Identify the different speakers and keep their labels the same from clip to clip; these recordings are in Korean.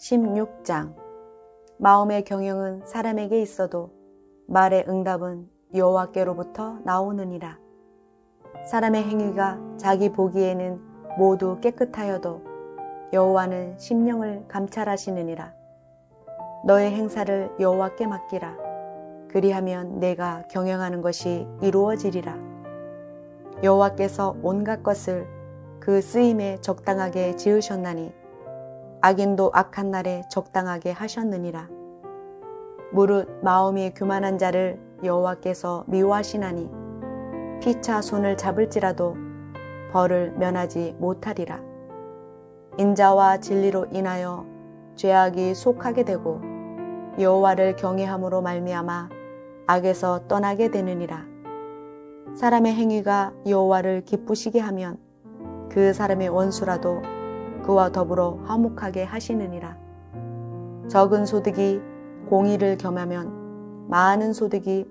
Speaker 1: 16장. 마음의 경영은 사람에게 있어도 말의 응답은 여호와께로부터 나오느니라. 사람의 행위가 자기 보기에는 모두 깨끗하여도 여호와는 심령을 감찰하시느니라. 너의 행사를 여호와께 맡기라. 그리하면 내가 경영하는 것이 이루어지리라. 여호와께서 온갖 것을 그 쓰임에 적당하게 지으셨나니 악인도 악한 날에 적당하게 하셨느니라. 무릇 마음이 교만한 자를 여호와께서 미워하시나니 피차 손을 잡을지라도 벌을 면하지 못하리라. 인자와 진리로 인하여 죄악이 속하게 되고 여호와를 경외함으로 말미암아 악에서 떠나게 되느니라. 사람의 행위가 여호와를 기쁘시게 하면 그 사람의 원수라도 그와 더불어 화목하게 하시느니라. 적은 소득이 공의를 겸하면 많은 소득이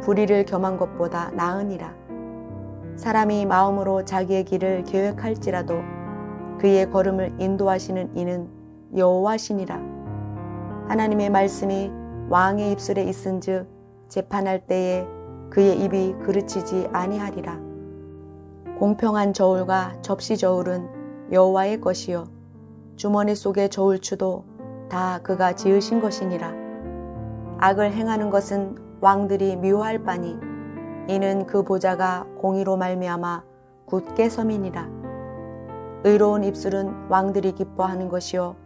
Speaker 1: 불의를 겸한 것보다 나으니라. 사람이 마음으로 자기의 길을 계획할지라도 그의 걸음을 인도하시는 이는 여호와시니라. 하나님의 말씀이 왕의 입술에 있은즉 재판할 때에 그의 입이 그르치지 아니하리라. 공평한 저울과 접시 저울은 여호와의 것이요 주머니 속의 저울추도 다 그가 지으신 것이니라. 악을 행하는 것은 왕들이 미워할 바니 이는 그 보좌가 공의로 말미암아 굳게 섬이니라. 의로운 입술은 왕들이 기뻐하는 것이요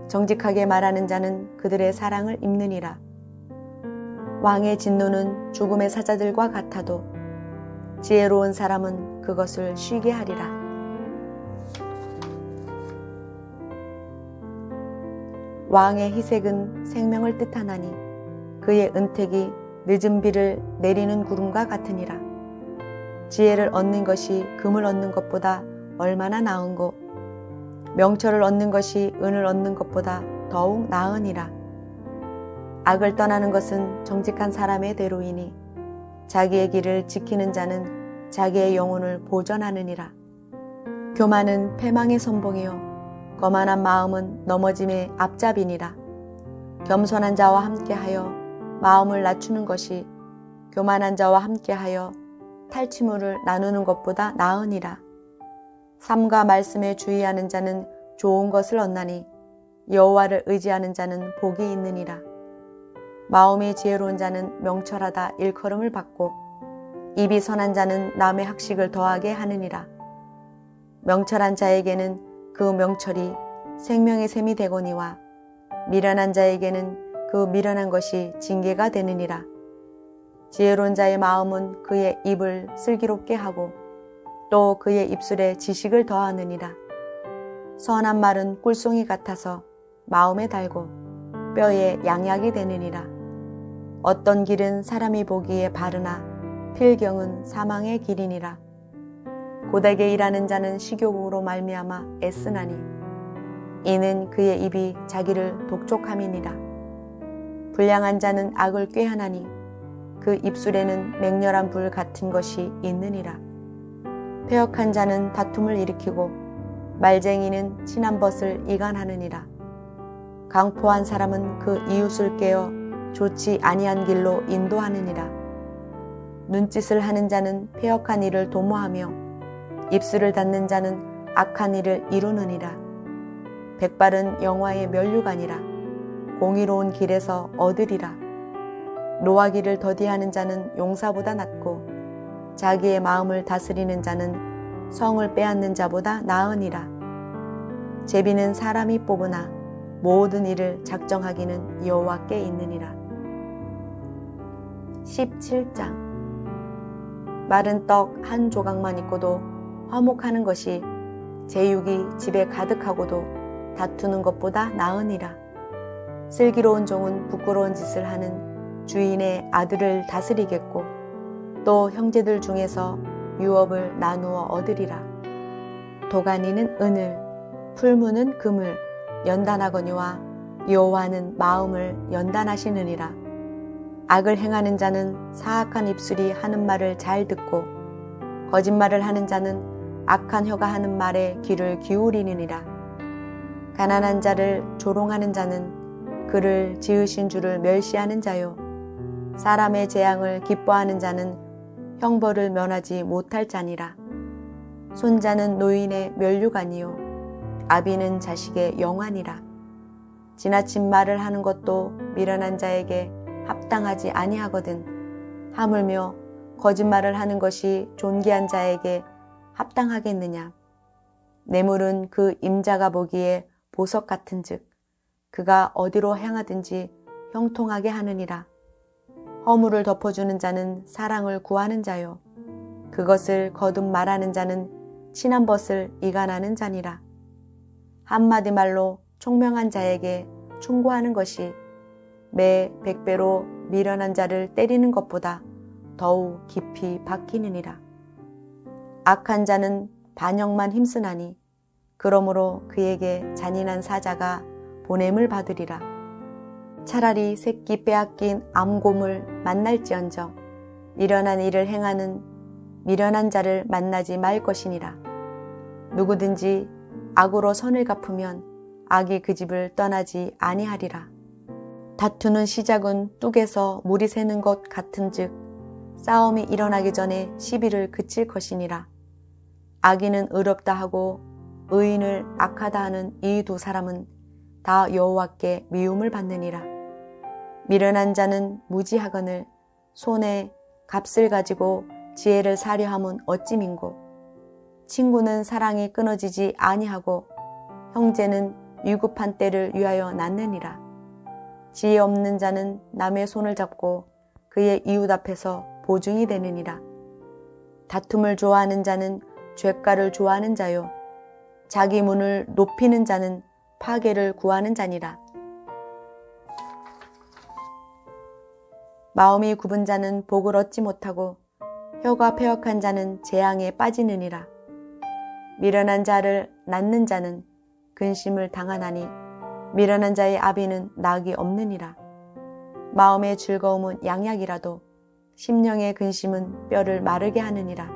Speaker 1: 정직하게 말하는 자는 그들의 사랑을 입느니라. 왕의 진노는 죽음의 사자들과 같아도 지혜로운 사람은 그것을 쉬게 하리라. 왕의 희색은 생명을 뜻하나니 그의 은택이 늦은 비를 내리는 구름과 같으니라. 지혜를 얻는 것이 금을 얻는 것보다 얼마나 나은고 명철을 얻는 것이 은을 얻는 것보다 더욱 나으니라. 악을 떠나는 것은 정직한 사람의 대로이니 자기의 길을 지키는 자는 자기의 영혼을 보전하느니라. 교만은 패망의 선봉이요 거만한 마음은 넘어짐의 앞잡이니라. 겸손한 자와 함께하여 마음을 낮추는 것이 교만한 자와 함께하여 탈취물을 나누는 것보다 나으니라. 삶과 말씀에 주의하는 자는 좋은 것을 얻나니 여호와를 의지하는 자는 복이 있느니라. 마음이 지혜로운 자는 명철하다 일컬음을 받고 입이 선한 자는 남의 학식을 더하게 하느니라. 명철한 자에게는 그 명철이 생명의 샘이 되거니와 미련한 자에게는 그 미련한 것이 징계가 되느니라. 지혜로운 자의 마음은 그의 입을 슬기롭게 하고 또 그의 입술에 지식을 더하느니라. 선한 말은 꿀송이 같아서 마음에 달고 뼈에 양약이 되느니라. 어떤 길은 사람이 보기에 바르나 필경은 사망의 길이니라. 고되게 일하는 자는 식욕으로 말미암아 애쓰나니 이는 그의 입이 자기를 독촉함이니라. 불량한 자는 악을 꾀하나니 그 입술에는 맹렬한 불 같은 것이 있느니라. 패역한 자는 다툼을 일으키고 말쟁이는 친한 벗을 이간하느니라. 강포한 사람은 그 이웃을 깨어 좋지 아니한 길로 인도하느니라. 눈짓을 하는 자는 패역한 일을 도모하며 입술을 닫는 자는 악한 일을 이루느니라. 백발은 영화의 면류관이라. 공의로운 길에서 얻으리라. 노하기를 더디하는 자는 용사보다 낫고 자기의 마음을 다스리는 자는 성을 빼앗는 자보다 나으니라. 제비는 사람이 뽑으나 모든 일을 작정하기는 여호와께 있느니라. 17장. 마른 떡 한 조각만 있고도 화목하는 것이 제육이 집에 가득하고도 다투는 것보다 나으니라. 슬기로운 종은 부끄러운 짓을 하는 주인의 아들을 다스리겠고 또 형제들 중에서 유업을 나누어 얻으리라. 도가니는 은을, 풀무는 금을 연단하거니와 여호와는 마음을 연단하시느니라. 악을 행하는 자는 사악한 입술이 하는 말을 잘 듣고 거짓말을 하는 자는 악한 혀가 하는 말에 귀를 기울이느니라. 가난한 자를 조롱하는 자는 그를 지으신 주를 멸시하는 자요. 사람의 재앙을 기뻐하는 자는 형벌을 면하지 못할 자니라. 손자는 노인의 면류관이요 아비는 자식의 영환이라. 지나친 말을 하는 것도 미련한 자에게 합당하지 아니하거든. 하물며 거짓말을 하는 것이 존귀한 자에게 합당하겠느냐. 뇌물은 그 임자가 보기에 보석 같은즉 그가 어디로 향하든지 형통하게 하느니라. 허물을 덮어주는 자는 사랑을 구하는 자요 그것을 거듭 말하는 자는 친한 벗을 이간하는 자니라. 한마디 말로 총명한 자에게 충고하는 것이 매 100배로 미련한 자를 때리는 것보다 더욱 깊이 박히느니라. 악한 자는 반역만 힘쓰나니 그러므로 그에게 잔인한 사자가 보냄을 받으리라. 차라리 새끼 빼앗긴 암곰을 만날지언정 미련한 일을 행하는 미련한 자를 만나지 말 것이니라. 누구든지 악으로 선을 갚으면 악이 그 집을 떠나지 아니하리라. 다투는 시작은 뚝에서 물이 새는 것 같은즉 싸움이 일어나기 전에 시비를 그칠 것이니라. 악인은 의롭다 하고 의인을 악하다 하는 이 두 사람은 다 여호와께 미움을 받느니라. 미련한 자는 무지하거늘 손에 값을 가지고 지혜를 사려 함은 어찌 민고. 친구는 사랑이 끊어지지 아니하고 형제는 위급한 때를 위하여 낳느니라. 지혜 없는 자는 남의 손을 잡고 그의 이웃 앞에서 보증이 되느니라. 다툼을 좋아하는 자는 죄가를 좋아하는 자요 자기 문을 높이는 자는 파괴를 구하는 자니라. 마음이 굽은 자는 복을 얻지 못하고 혀가 패역한 자는 재앙에 빠지느니라. 미련한 자를 낳는 자는 근심을 당하나니 미련한 자의 아비는 낙이 없느니라. 마음의 즐거움은 양약이라도 심령의 근심은 뼈를 마르게 하느니라.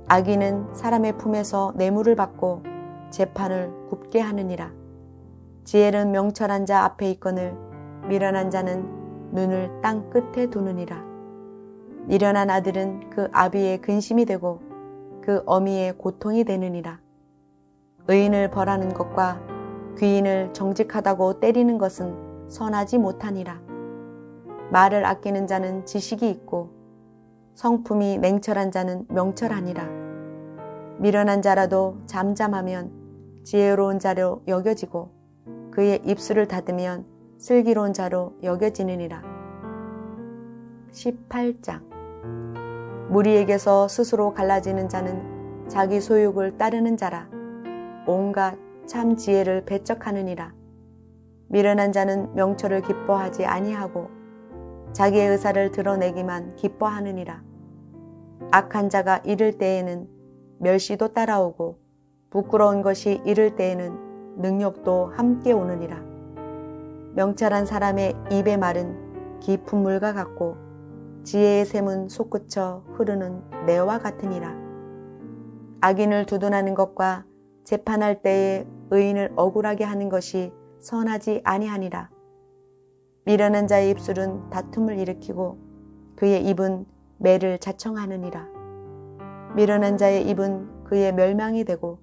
Speaker 1: 악인은 사람의 품에서 뇌물을 받고 재판을 굽게 하느니라. 지혜는 명철한 자 앞에 있거늘 미련한 자는 눈을 땅 끝에 두느니라. 미련한 아들은 그 아비의 근심이 되고 그 어미의 고통이 되느니라. 의인을 벌하는 것과 귀인을 정직하다고 때리는 것은 선하지 못하니라. 말을 아끼는 자는 지식이 있고 성품이 냉철한 자는 명철하니라. 미련한 자라도 잠잠하면 지혜로운 자로 여겨지고 그의 입술을 닫으면 슬기로운 자로 여겨지느니라. 18장 무리에게서 스스로 갈라지는 자는 자기 소욕을 따르는 자라. 온갖 참 지혜를 배척하느니라. 미련한 자는 명철을 기뻐하지 아니하고 자기의 의사를 드러내기만 기뻐하느니라. 악한 자가 이를 때에는 멸시도 따라오고 부끄러운 것이 이를 때에는 능력도 함께 오느니라. 명철한 사람의 입의 말은 깊은 물과 같고 지혜의 샘은 솟구쳐 흐르는 매와 같으니라. 악인을 두둔하는 것과 재판할 때에 의인을 억울하게 하는 것이 선하지 아니하니라. 미련한 자의 입술은 다툼을 일으키고 그의 입은 매를 자청하느니라. 미련한 자의 입은 그의 멸망이 되고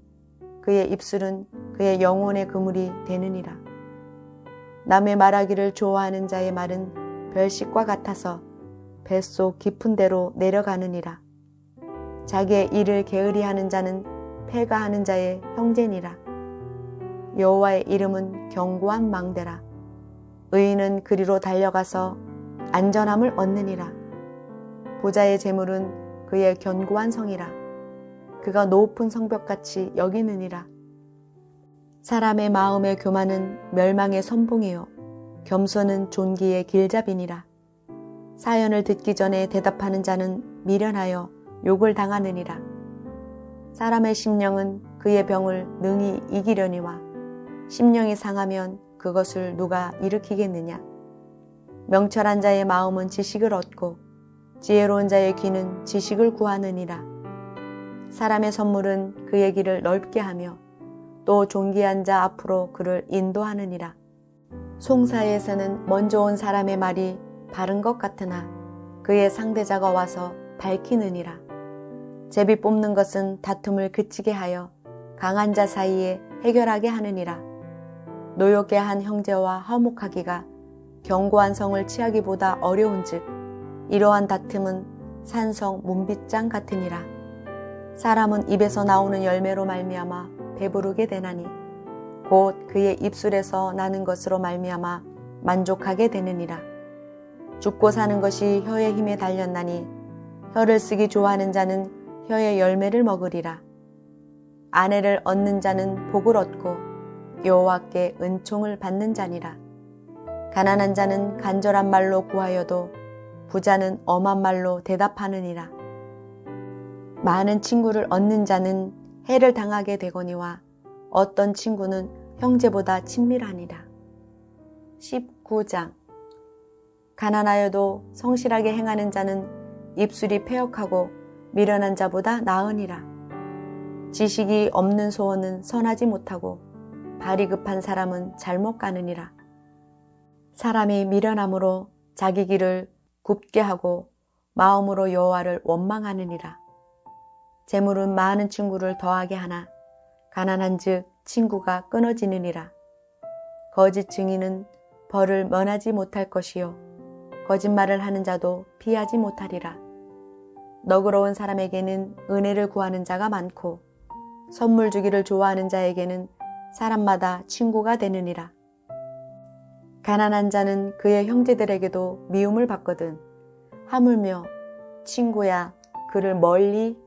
Speaker 1: 그의 입술은 그의 영혼의 그물이 되느니라. 남의 말하기를 좋아하는 자의 말은 별식과 같아서 뱃속 깊은 데로 내려가느니라. 자기의 일을 게으리하는 자는 패가하는 자의 형제니라. 여호와의 이름은 견고한 망대라. 의인은 그리로 달려가서 안전함을 얻느니라. 부자의 재물은 그의 견고한 성이라. 그가 높은 성벽같이 여기느니라. 사람의 마음의 교만은 멸망의 선봉이요 겸손은 존귀의 길잡이니라. 사연을 듣기 전에 대답하는 자는 미련하여 욕을 당하느니라. 사람의 심령은 그의 병을 능히 이기려니와 심령이 상하면 그것을 누가 일으키겠느냐. 명철한 자의 마음은 지식을 얻고 지혜로운 자의 귀는 지식을 구하느니라. 사람의 선물은 그의 길을 넓게 하며 또 존귀한 자 앞으로 그를 인도하느니라. 송사에서는 먼저 온 사람의 말이 바른 것 같으나 그의 상대자가 와서 밝히느니라. 제비 뽑는 것은 다툼을 그치게 하여 강한 자 사이에 해결하게 하느니라. 노엽게 한 형제와 화목하기가 견고한 성을 취하기보다 어려운즉 이러한 다툼은 산성 문빗장 같으니라. 사람은 입에서 나오는 열매로 말미암아 배부르게 되나니 곧 그의 입술에서 나는 것으로 말미암아 만족하게 되느니라. 죽고 사는 것이 혀의 힘에 달렸나니 혀를 쓰기 좋아하는 자는 혀의 열매를 먹으리라. 아내를 얻는 자는 복을 얻고 여호와께 은총을 받는 자니라. 가난한 자는 간절한 말로 구하여도 부자는 엄한 말로 대답하느니라. 많은 친구를 얻는 자는 해를 당하게 되거니와 어떤 친구는 형제보다 친밀하니라. 19장. 가난하여도 성실하게 행하는 자는 입술이 패역하고 미련한 자보다 나으니라. 지식이 없는 소원은 선하지 못하고 발이 급한 사람은 잘못 가느니라. 사람이 미련함으로 자기 길을 굽게 하고 마음으로 여호와를 원망하느니라. 재물은 많은 친구를 더하게 하나 가난한즉 친구가 끊어지느니라. 거짓 증인은 벌을 면하지 못할 것이요 거짓말을 하는 자도 피하지 못하리라. 너그러운 사람에게는 은혜를 구하는 자가 많고 선물 주기를 좋아하는 자에게는 사람마다 친구가 되느니라. 가난한 자는 그의 형제들에게도 미움을 받거든 하물며 친구야 그를 멀리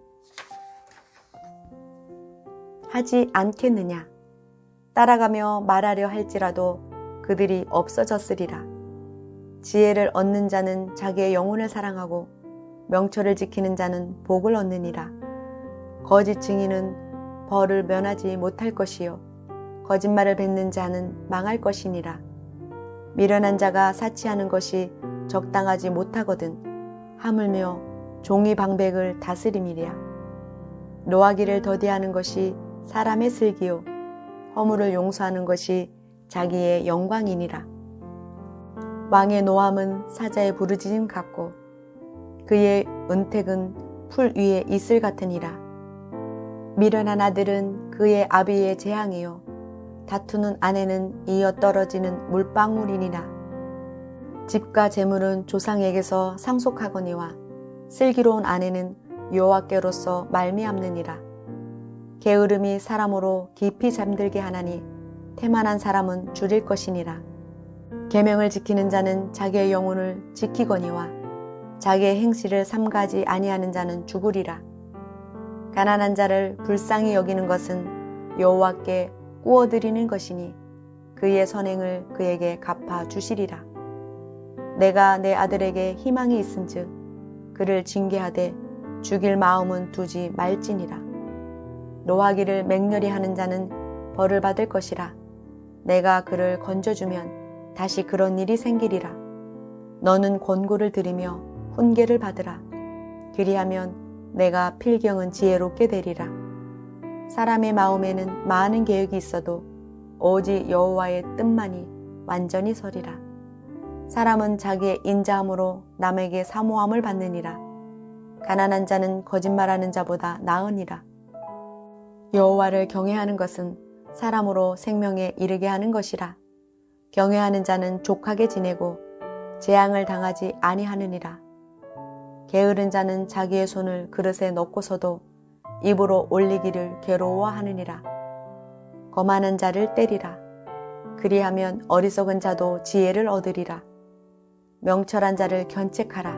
Speaker 1: 하지 않겠느냐. 따라가며 말하려 할지라도 그들이 없어졌으리라. 지혜를 얻는 자는 자기의 영혼을 사랑하고 명철을 지키는 자는 복을 얻느니라. 거짓 증인은 벌을 면하지 못할 것이요 거짓말을 뱉는 자는 망할 것이니라. 미련한 자가 사치하는 것이 적당하지 못하거든 하물며 종이 방백을 다스림이랴. 노하기를 더디하는 것이 사람의 슬기요 허물을 용서하는 것이 자기의 영광이니라. 왕의 노함은 사자의 부르짖음 같고 그의 은택은 풀 위에 이슬 같으니라. 미련한 아들은 그의 아비의 재앙이요 다투는 아내는 이어 떨어지는 물방울이니라. 집과 재물은 조상에게서 상속하거니와 슬기로운 아내는 여호와께로서 말미암느니라. 게으름이 사람으로 깊이 잠들게 하나니 태만한 사람은 줄일 것이니라. 계명을 지키는 자는 자기의 영혼을 지키거니와 자기의 행실을 삼가지 아니하는 자는 죽으리라. 가난한 자를 불쌍히 여기는 것은 여호와께 꾸어드리는 것이니 그의 선행을 그에게 갚아 주시리라. 내가 내 아들에게 희망이 있은즉 그를 징계하되 죽일 마음은 두지 말지니라. 노하기를 맹렬히 하는 자는 벌을 받을 것이라. 내가 그를 건져주면 다시 그런 일이 생기리라. 너는 권고를 들으며 훈계를 받으라. 그리하면 내가 필경은 지혜롭게 되리라. 사람의 마음에는 많은 계획이 있어도 오직 여호와의 뜻만이 완전히 서리라. 사람은 자기의 인자함으로 남에게 사모함을 받느니라. 가난한 자는 거짓말하는 자보다 나으니라. 여호와를 경외하는 것은 사람으로 생명에 이르게 하는 것이라. 경외하는 자는 족하게 지내고 재앙을 당하지 아니하느니라. 게으른 자는 자기의 손을 그릇에 넣고서도 입으로 올리기를 괴로워하느니라. 거만한 자를 때리라. 그리하면 어리석은 자도 지혜를 얻으리라. 명철한 자를 견책하라.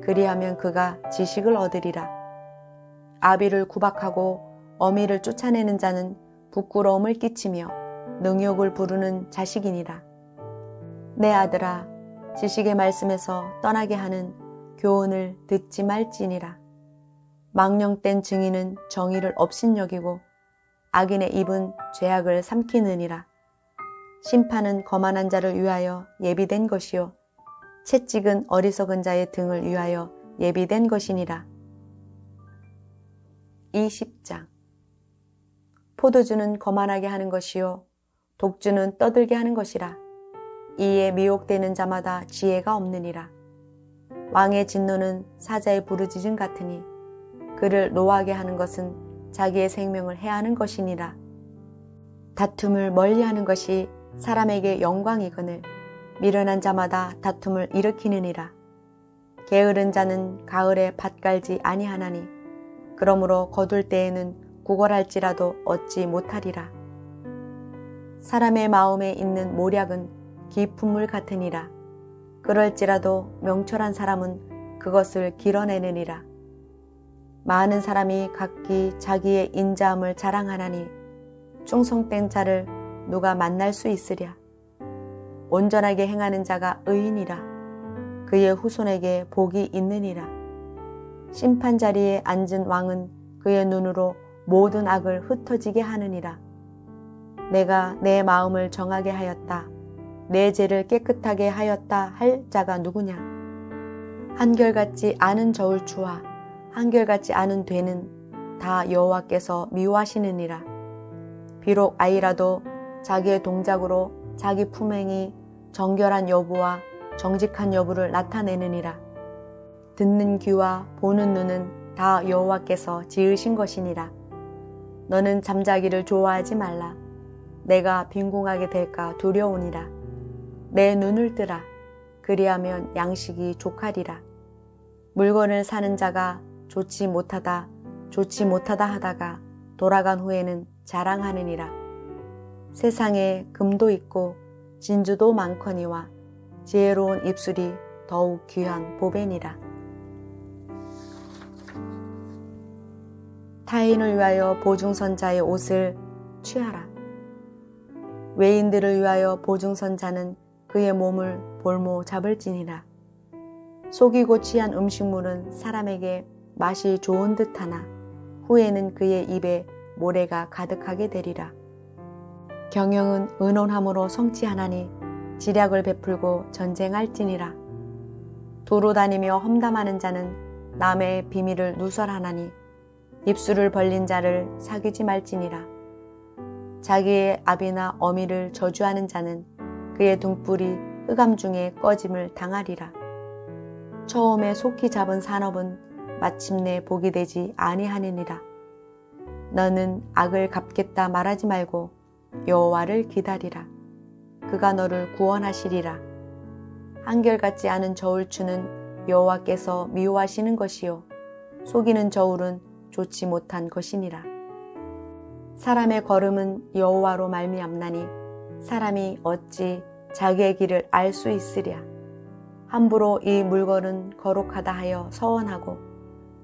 Speaker 1: 그리하면 그가 지식을 얻으리라. 아비를 구박하고 어미를 쫓아내는 자는 부끄러움을 끼치며 능욕을 부르는 자식이니라. 내 아들아, 지식의 말씀에서 떠나게 하는 교훈을 듣지 말지니라. 망령된 증인은 정의를 업신여기고 악인의 입은 죄악을 삼키느니라. 심판은 거만한 자를 위하여 예비된 것이요 채찍은 어리석은 자의 등을 위하여 예비된 것이니라. 20장. 포도주는 거만하게 하는 것이요 독주는 떠들게 하는 것이라. 이에 미혹되는 자마다 지혜가 없느니라. 왕의 진노는 사자의 부르짖음 같으니 그를 노하게 하는 것은 자기의 생명을 해하는 것이니라. 다툼을 멀리하는 것이 사람에게 영광이거늘 미련한 자마다 다툼을 일으키느니라. 게으른 자는 가을에 밭 갈지 아니하나니 그러므로 거둘 때에는 구걸할지라도 얻지 못하리라. 사람의 마음에 있는 모략은 깊은 물 같으니라. 그럴지라도 명철한 사람은 그것을 길어내느니라. 많은 사람이 각기 자기의 인자함을 자랑하나니 충성된 자를 누가 만날 수 있으랴. 온전하게 행하는 자가 의인이라. 그의 후손에게 복이 있느니라. 심판 자리에 앉은 왕은 그의 눈으로 모든 악을 흩어지게 하느니라. 내가 내 마음을 정하게 하였다. 내 죄를 깨끗하게 하였다 할 자가 누구냐. 한결같지 않은 저울추와 한결같이 않은 되는 다 여호와께서 미워하시느니라. 비록 아이라도 자기의 동작으로 자기 품행이 정결한 여부와 정직한 여부를 나타내느니라. 듣는 귀와 보는 눈은 다 여호와께서 지으신 것이니라. 너는 잠자기를 좋아하지 말라. 내가 빈궁하게 될까 두려우니라. 내 눈을 뜨라. 그리하면 양식이 족하리라. 물건을 사는 자가 좋지 못하다 하다가 돌아간 후에는 자랑하느니라. 세상에 금도 있고 진주도 많거니와 지혜로운 입술이 더욱 귀한 보배니라. 타인을 위하여 보증선자의 옷을 취하라. 외인들을 위하여 보증선자는 그의 몸을 볼모 잡을지니라. 속이고 취한 음식물은 사람에게 맛이 좋은 듯하나 후에는 그의 입에 모래가 가득하게 되리라. 경영은 의논함으로 성취하나니 지략을 베풀고 전쟁할지니라. 도로 다니며 험담하는 자는 남의 비밀을 누설하나니 입술을 벌린 자를 사귀지 말지니라. 자기의 아비나 어미를 저주하는 자는 그의 등불이 흑암 중에 꺼짐을 당하리라. 처음에 속히 잡은 산업은 마침내 복이 되지 아니하느니라. 너는 악을 갚겠다 말하지 말고 여호와를 기다리라. 그가 너를 구원하시리라. 한결같지 않은 저울추는 여호와께서 미워하시는 것이요 속이는 저울은 좋지 못한 것이니라. 사람의 걸음은 여호와로 말미암나니 사람이 어찌 자기의 길을 알 수 있으랴. 함부로 이 물건은 거룩하다 하여 서원하고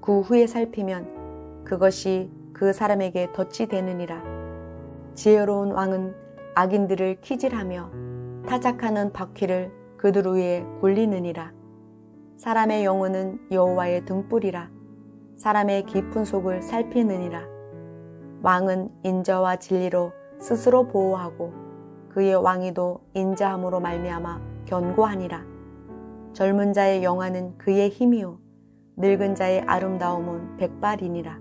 Speaker 1: 그 후에 살피면 그것이 그 사람에게 덫이 되느니라. 지혜로운 왕은 악인들을 키질하며 타작하는 바퀴를 그들 위에 굴리느니라. 사람의 영혼은 여호와의 등불이라. 사람의 깊은 속을 살피느니라. 왕은 인자와 진리로 스스로 보호하고 그의 왕위도 인자함으로 말미암아 견고하니라. 젊은 자의 영화는 그의 힘이요 늙은 자의 아름다움은 백발이니라.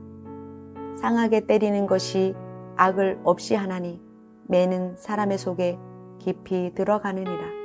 Speaker 1: 상하게 때리는 것이 악을 없이 하나니 매는 사람의 속에 깊이 들어가느니라.